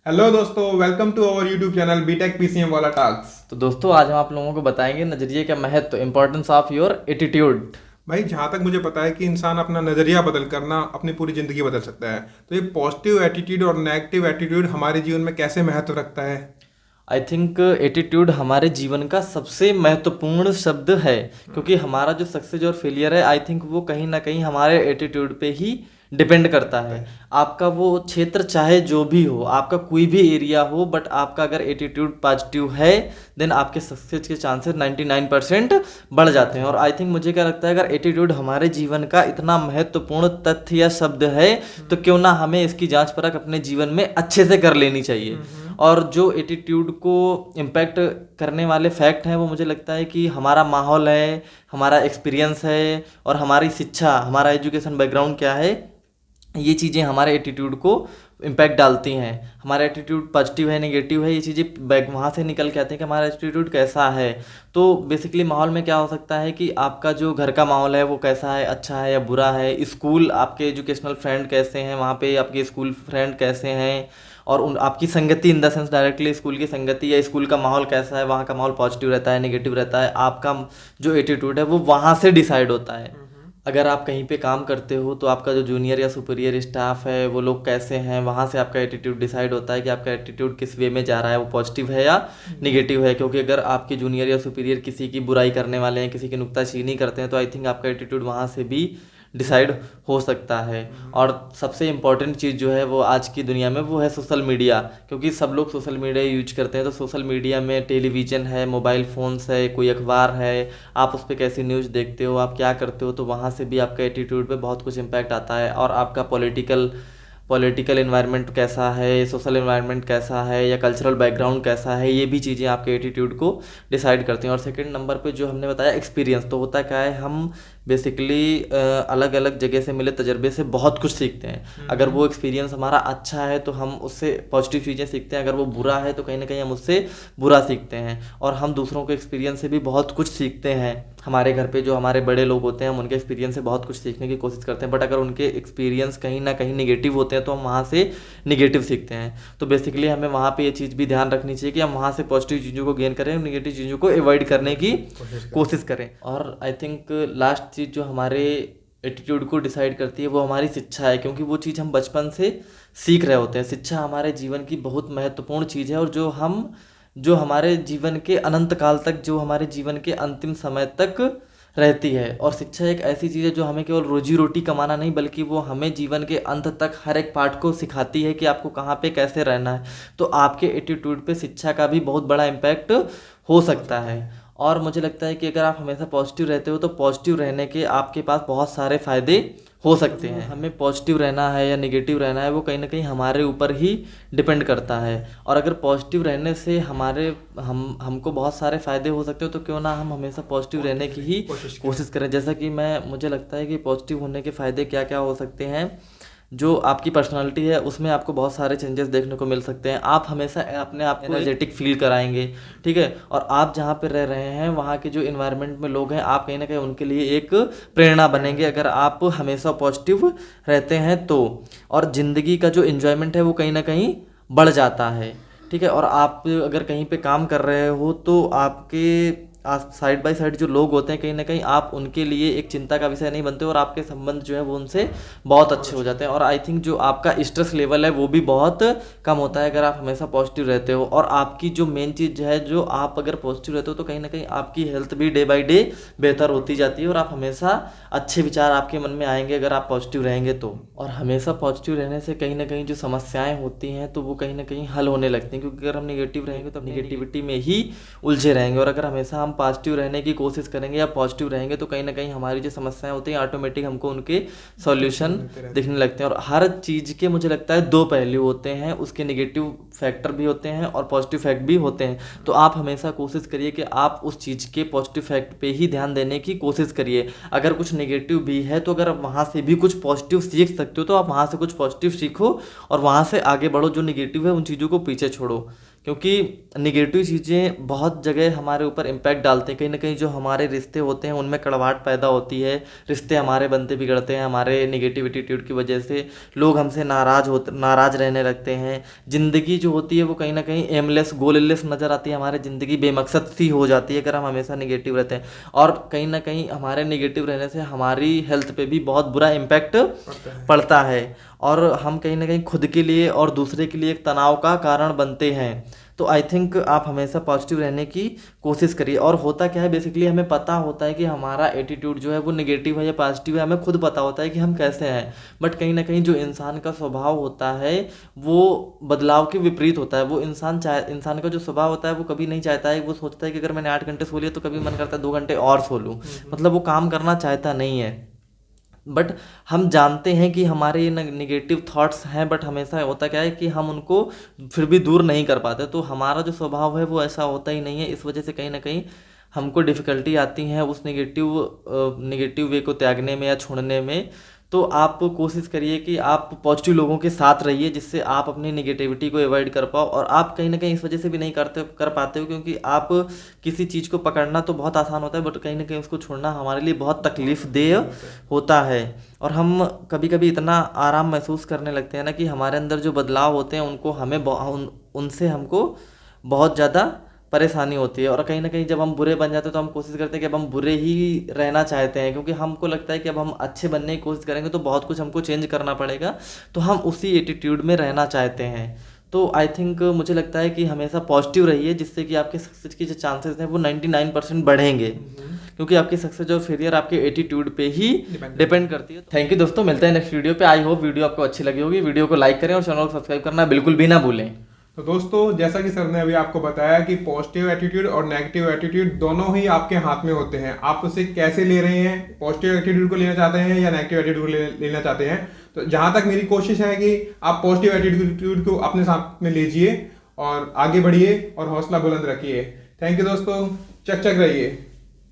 Hello दोस्तों, welcome to our YouTube channel BTech PCM वाला talks. तो दोस्तों आज हम आप लोगों को बताएंगे नजरिए का महत्व, इंपॉर्टेंस ऑफ योर एटीट्यूड। भाई, जहाँ तक मुझे पता है कि इंसान अपना नज़रिया बदल कर ना अपनी पूरी ज़िंदगी बदल सकता है। तो ये पॉजिटिव एटीट्यूड और नेगेटिव एटीट्यूड हमारे जीवन में कैसे महत्व रखता है? आई थिंक एटीट्यूड हमारे जीवन का सबसे महत्वपूर्ण शब्द है, क्योंकि हमारा जो सक्सेस और फेलियर है आई थिंक वो कहीं ना कहीं हमारे एटीट्यूड पे ही डिपेंड करता है। आपका वो क्षेत्र चाहे जो भी हो, आपका कोई भी एरिया हो, बट आपका अगर एटीट्यूड पॉजिटिव है देन आपके सक्सेस के चांसेस 99% बढ़ जाते हैं। और आई थिंक मुझे क्या लगता है, अगर एटीट्यूड हमारे जीवन का इतना महत्वपूर्ण तथ्य या शब्द है तो क्यों ना हमें इसकी जांच परख अपने जीवन में अच्छे से कर लेनी चाहिए। और जो एटीट्यूड को इम्पैक्ट करने वाले फैक्ट हैं वो मुझे लगता है कि हमारा माहौल है, हमारा एक्सपीरियंस है और हमारी शिक्षा, हमारा एजुकेशन बैकग्राउंड क्या है, ये चीज़ें हमारे एटीट्यूड को इम्पैक्ट डालती हैं। हमारा एटीट्यूड पॉजिटिव है, नेगेटिव है, ये चीज़ें बैक वहाँ से निकल के आती हैं कि हमारा एटीट्यूड कैसा है। तो बेसिकली माहौल में क्या हो सकता है कि आपका जो घर का माहौल है वो कैसा है, अच्छा है या बुरा है। स्कूल, आपके एजुकेशनल फ्रेंड कैसे हैं, वहाँ पे आपके स्कूल फ्रेंड कैसे हैं, और उन आपकी संगति in the sense directly school की संगति या स्कूल का माहौल कैसा है, वहाँ का माहौल पॉजिटिव रहता है, नेगेटिव रहता है। आपका जो एटीट्यूड है वो वहाँ से डिसाइड होता है। अगर आप कहीं पे काम करते हो तो आपका जो जूनियर या सुपीरियर स्टाफ है वो लोग कैसे हैं, वहाँ से आपका एटीट्यूड डिसाइड होता है कि आपका एटीट्यूड किस वे में जा रहा है, वो पॉजिटिव है या निगेटिव है। क्योंकि अगर आपके जूनियर या सुपीरियर किसी की बुराई करने वाले हैं, किसी की नुक्ताचीनी करते हैं, तो आई थिंक आपका एटीट्यूड वहाँ से भी डिसाइड हो सकता है। और सबसे इम्पॉर्टेंट चीज़ जो है वो आज की दुनिया में वो है सोशल मीडिया, क्योंकि सब लोग सोशल मीडिया यूज करते हैं। तो सोशल मीडिया में टेलीविज़न है, मोबाइल फ़ोन्स है, कोई अखबार है, आप उस पर कैसी न्यूज़ देखते हो, आप क्या करते हो, तो वहाँ से भी आपका एटीट्यूड पे बहुत कुछ इम्पैक्ट आता है। और आपका पॉलिटिकल इन्वायरमेंट कैसा है, सोशल इन्वायरमेंट कैसा है या कल्चरल बैकग्राउंड कैसा है, ये भी चीज़ें आपके एटीट्यूड को डिसाइड करती हैं। और सेकंड नंबर पे जो हमने बताया एक्सपीरियंस, तो होता क्या है, हम बेसिकली अलग अलग जगह से मिले तजर्बे से बहुत कुछ सीखते हैं। अगर वो एक्सपीरियंस हमारा अच्छा है तो हम उससे पॉजिटिव चीज़ें सीखते हैं, अगर वो बुरा है तो कहीं ना कहीं हम उससे बुरा सीखते हैं। और हम दूसरों के एक्सपीरियंस से भी बहुत कुछ सीखते हैं। हमारे घर पे जो हमारे बड़े लोग होते हैं हम उनके एक्सपीरियंस से बहुत कुछ सीखने की कोशिश करते हैं, बट अगर उनके एक्सपीरियंस कहीं ना कहीं निगेटिव होते हैं तो हम वहाँ से निगेटिव सीखते हैं। तो बेसिकली हमें वहाँ पे ये चीज़ भी ध्यान रखनी चाहिए कि हम वहाँ से पॉजिटिव चीज़ों को गेन करें, निगेटिव चीज़ों को अवॉइड करने की कोशिश करें। और आई थिंक लास्ट चीज़ जो हमारे एटीट्यूड को डिसाइड करती है वो हमारी शिक्षा है, क्योंकि वो चीज़ हम बचपन से सीख रहे होते हैं। शिक्षा हमारे जीवन की बहुत महत्वपूर्ण चीज़ है, और जो हमारे जीवन के अनंत काल तक, जो हमारे जीवन के अंतिम समय तक रहती है। और शिक्षा एक ऐसी चीज़ है जो हमें केवल रोजी रोटी कमाना नहीं, बल्कि वो हमें जीवन के अंत तक हर एक पार्ट को सिखाती है कि आपको कहाँ पे कैसे रहना है। तो आपके एटीट्यूड पे शिक्षा का भी बहुत बड़ा इम्पैक्ट हो सकता है। और मुझे लगता है कि अगर आप हमेशा पॉजिटिव रहते हो तो पॉजिटिव रहने के आपके पास बहुत सारे फ़ायदे हो सकते हैं। हमें पॉजिटिव रहना है या निगेटिव रहना है वो कहीं ना कहीं हमारे ऊपर ही डिपेंड करता है। और अगर पॉजिटिव रहने से हमको बहुत सारे फ़ायदे हो सकते हो, तो क्यों ना हम हमेशा पॉजिटिव रहने की ही कोशिश करें। जैसा कि मुझे लगता है कि पॉजिटिव होने के फ़ायदे क्या क्या हो सकते हैं। जो आपकी पर्सनालिटी है उसमें आपको बहुत सारे चेंजेस देखने को मिल सकते हैं। आप हमेशा अपने आप को एनर्जेटिक फील कराएंगे, ठीक है। और आप जहाँ पे रह रहे हैं वहाँ के जो इन्वायरमेंट में लोग हैं, आप कहीं ना कहीं उनके लिए एक प्रेरणा बनेंगे अगर आप हमेशा पॉजिटिव रहते हैं तो। और ज़िंदगी का जो इन्जॉयमेंट है वो कहीं ना कहीं बढ़ जाता है, ठीक है। और आप अगर कहीं पे काम कर रहे हो तो आपके साइड बाय साइड जो लोग होते हैं कहीं ना कहीं आप उनके लिए एक चिंता का विषय नहीं बनते, और आपके संबंध जो है वो उनसे बहुत अच्छे हो जाते हैं। और आई थिंक जो आपका स्ट्रेस लेवल है वो भी बहुत कम होता है अगर आप हमेशा पॉजिटिव रहते हो। और आपकी जो मेन चीज़ है, जो आप अगर पॉजिटिव रहते हो तो कहीं ना कहीं आपकी हेल्थ भी डे बाई डे बेहतर होती जाती है, और आप हमेशा अच्छे विचार आपके मन में आएंगे अगर आप पॉजिटिव रहेंगे तो। और हमेशा पॉजिटिव रहने से कहीं ना कहीं जो समस्याएं होती हैं तो वो कहीं ना कहीं हल होने लगती हैं, क्योंकि अगर हम निगेटिव रहेंगे तो निगेटिविटी में ही उलझे रहेंगे। और अगर हमेशा हम पॉजिटिव रहने की कोशिश करेंगे या पॉजिटिव रहेंगे तो कहीं ना कहीं हमारी जो समस्याएं होती हैं ऑटोमेटिक हमको उनके सॉल्यूशन दिखने लगते हैं। और हर चीज़ के मुझे लगता है दो पहलू होते हैं, उसके नेगेटिव फैक्टर भी होते हैं और पॉजिटिव फैक्ट भी होते हैं। तो आप हमेशा कोशिश करिए कि आप उस चीज़ के पॉजिटिव फैक्ट पे ही ध्यान देने की कोशिश करिए। अगर कुछ नेगेटिव भी है तो अगर आप वहाँ से भी कुछ पॉजिटिव सीख सकते हो तो आप वहाँ से कुछ पॉजिटिव सीखो और वहाँ से आगे बढ़ो। जो नेगेटिव है उन चीज़ों को पीछे छोड़ो, क्योंकि निगेटिव चीज़ें बहुत जगह हमारे ऊपर इम्पैक्ट डालते हैं। कहीं ना कहीं जो हमारे रिश्ते होते हैं उनमें कड़वाहट पैदा होती है, रिश्ते हमारे बनते बिगड़ते हैं, हमारे निगेटिव एटीट्यूड की वजह से लोग हमसे नाराज़ रहने लगते हैं। ज़िंदगी जो होती है वो कहीं ना कहीं एमलेस गोललेस नज़र आती है, हमारी ज़िंदगी बेमकसद सी हो जाती है अगर हम हमेशा निगेटिव रहते हैं। और कहीं ना कहीं हमारे निगेटिव रहने से हमारी हेल्थ पे भी बहुत बुरा इम्पैक्ट पड़ता है, और हम कहीं ना कहीं खुद के लिए और दूसरे के लिए एक तनाव का कारण बनते हैं। तो आई थिंक आप हमेशा पॉजिटिव रहने की कोशिश करिए। और होता क्या है, बेसिकली हमें पता होता है कि हमारा एटीट्यूड जो है वो नेगेटिव है या पॉजिटिव है, हमें खुद पता होता है कि हम कैसे हैं। बट कहीं ना कहीं जो इंसान का स्वभाव होता है वो बदलाव के विपरीत होता है। वो इंसान का जो स्वभाव होता है वो कभी नहीं चाहता है, वो सोचता है कि अगर मैंने 8 घंटे सो लिया तो कभी मन करता है 2 घंटे और सो लूँ, मतलब वो काम करना चाहता नहीं है। बट हम जानते हैं कि हमारे ये निगेटिव थॉट्स हैं, बट हमेशा होता क्या है कि हम उनको फिर भी दूर नहीं कर पाते। तो हमारा जो स्वभाव है वो ऐसा होता ही नहीं है, इस वजह से कहीं ना कहीं हमको डिफ़िकल्टी आती है उस निगेटिव वे को त्यागने में या छोड़ने में। तो आप कोशिश करिए कि आप पॉजिटिव लोगों के साथ रहिए, जिससे आप अपनी निगेटिविटी को अवॉइड कर पाओ। और आप कहीं ना कहीं इस वजह से भी नहीं कर पाते हो क्योंकि आप किसी चीज़ को पकड़ना तो बहुत आसान होता है, बट कहीं ना कहीं उसको छोड़ना हमारे लिए बहुत तकलीफ़देह होता है। और हम कभी कभी इतना आराम महसूस करने लगते हैं ना कि हमारे अंदर जो बदलाव होते हैं उनको उनसे हमको बहुत ज़्यादा परेशानी होती है। और कहीं ना कहीं जब हम बुरे बन जाते हैं तो हम कोशिश करते हैं कि अब हम बुरे ही रहना चाहते हैं, क्योंकि हमको लगता है कि अब हम अच्छे बनने की कोशिश करेंगे तो बहुत कुछ हमको चेंज करना पड़ेगा, तो हम उसी एटीट्यूड में रहना चाहते हैं। तो आई थिंक मुझे लगता है कि हमेशा पॉजिटिव रहिए, जिससे कि आपके सक्सेस की जो चांसेस हैं वो 99% बढ़ेंगे, क्योंकि आपकी सक्सेस और फेलियर आपके एटीट्यूड पे ही डिपेंड करती है। थैंक यू दोस्तों, मिलते हैं नेक्स्ट वीडियो पे। आई होप वीडियो आपको अच्छी लगी होगी। वीडियो को लाइक करें और चैनल को सब्सक्राइब करना बिल्कुल भी ना भूलें। तो दोस्तों, जैसा कि सर ने अभी आपको बताया कि पॉजिटिव एटीट्यूड और नेगेटिव एटीट्यूड दोनों ही आपके हाथ में होते हैं। आप उसे कैसे ले रहे हैं, पॉजिटिव एटीट्यूड को लेना चाहते हैं या नेगेटिव एटीट्यूड को लेना चाहते हैं। तो जहां तक मेरी कोशिश है कि आप पॉजिटिव एटीट्यूड को अपने साथ में लीजिए और आगे बढ़िए और हौसला बुलंद रखिए। थैंक यू दोस्तों, चक चक रहिए।